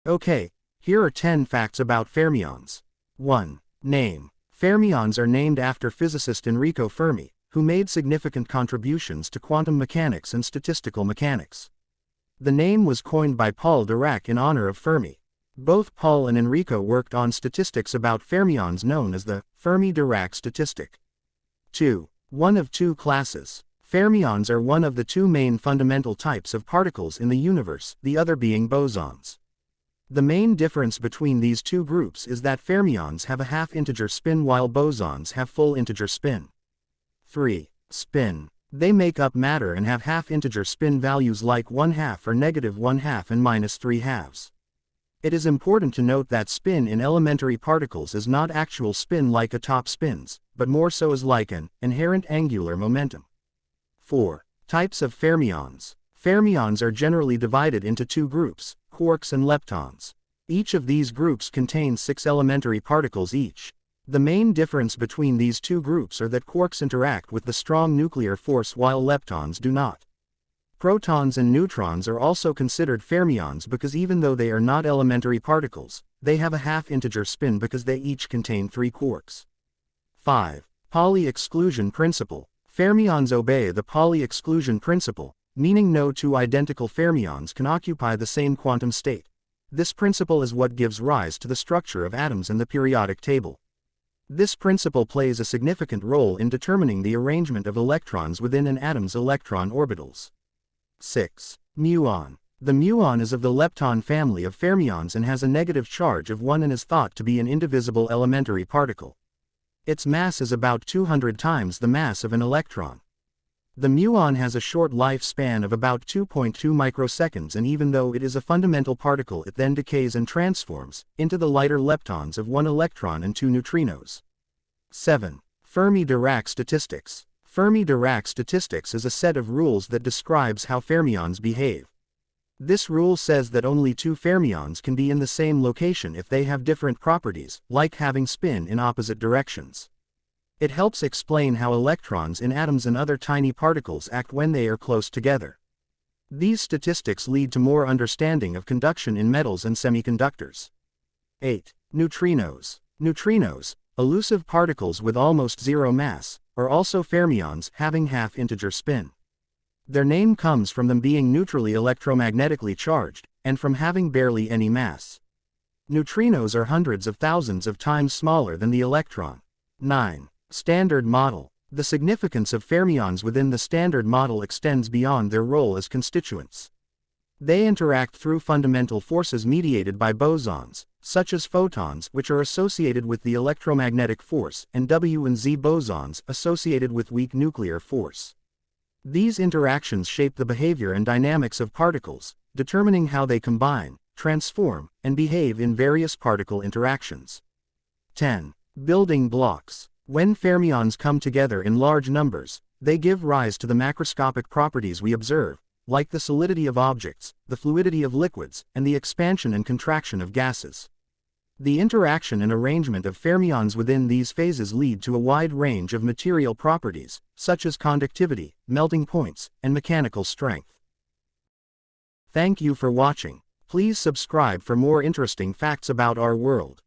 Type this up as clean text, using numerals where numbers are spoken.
Okay, here are 10 facts about fermions. 1. Name. Fermions are named after physicist Enrico Fermi, who made significant contributions to quantum mechanics and statistical mechanics. The name was coined by Paul Derack in honor of Fermi. Both Paul and Enrico worked on statistics about fermions known as the Fermi-Derack statistic. 2. One of two classes. Fermions are one of the two main fundamental types of particles in the universe, the other being bosons. The main difference between these two groups is that fermions have a half-integer spin while bosons have full-integer spin. 3. Spin. They make up matter and have half-integer spin values like 1/2 or -1/2 and -3/2. It is important to note that spin in elementary particles is not actual spin like a top spins, but more so is like an inherent angular momentum. 4. Types of fermions. Fermions are generally divided into two groups, quarks and leptons. Each of these groups contains 6 elementary particles each. The main difference between these two groups are that quarks interact with the strong nuclear force while leptons do not. Protons and neutrons are also considered fermions because even though they are not elementary particles, they have a half-integer spin because they each contain 3 quarks. 5. Pauli exclusion principle. Fermions obey the Pauli exclusion principle, meaning no two identical fermions can occupy the same quantum state. This principle is what gives rise to the structure of atoms in the periodic table. This principle plays a significant role in determining the arrangement of electrons within an atom's electron orbitals. 6. Muon. The muon is of the lepton family of fermions and has a negative charge of 1 and is thought to be an indivisible elementary particle. Its mass is about 200 times the mass of an electron. The muon has a short lifespan of about 2.2 microseconds, and even though it is a fundamental particle, it then decays and transforms into the lighter leptons of 1 electron and 2 neutrinos. 7. Fermi-Derack statistics. Fermi-Derack statistics is a set of rules that describes how fermions behave. This rule says that only two fermions can be in the same location if they have different properties, like having spin in opposite directions. It helps explain how electrons in atoms and other tiny particles act when they are close together. These statistics lead to more understanding of conduction in metals and semiconductors. 8. Neutrinos. Neutrinos, elusive particles with almost zero mass, are also fermions having half-integer spin. Their name comes from them being neutrally electromagnetically charged, and from having barely any mass. Neutrinos are hundreds of thousands of times smaller than the electron. 9. Standard model. The significance of fermions within the Standard Model extends beyond their role as constituents. They interact through fundamental forces mediated by bosons, such as photons, which are associated with the electromagnetic force, and W and Z bosons associated with weak nuclear force. These interactions shape the behavior and dynamics of particles, determining how they combine, transform, and behave in various particle interactions. 10. Building blocks. When fermions come together in large numbers, they give rise to the macroscopic properties we observe, like the solidity of objects, the fluidity of liquids, and the expansion and contraction of gases. The interaction and arrangement of fermions within these phases lead to a wide range of material properties, such as conductivity, melting points, and mechanical strength. Thank you for watching. Please subscribe for more interesting facts about our world.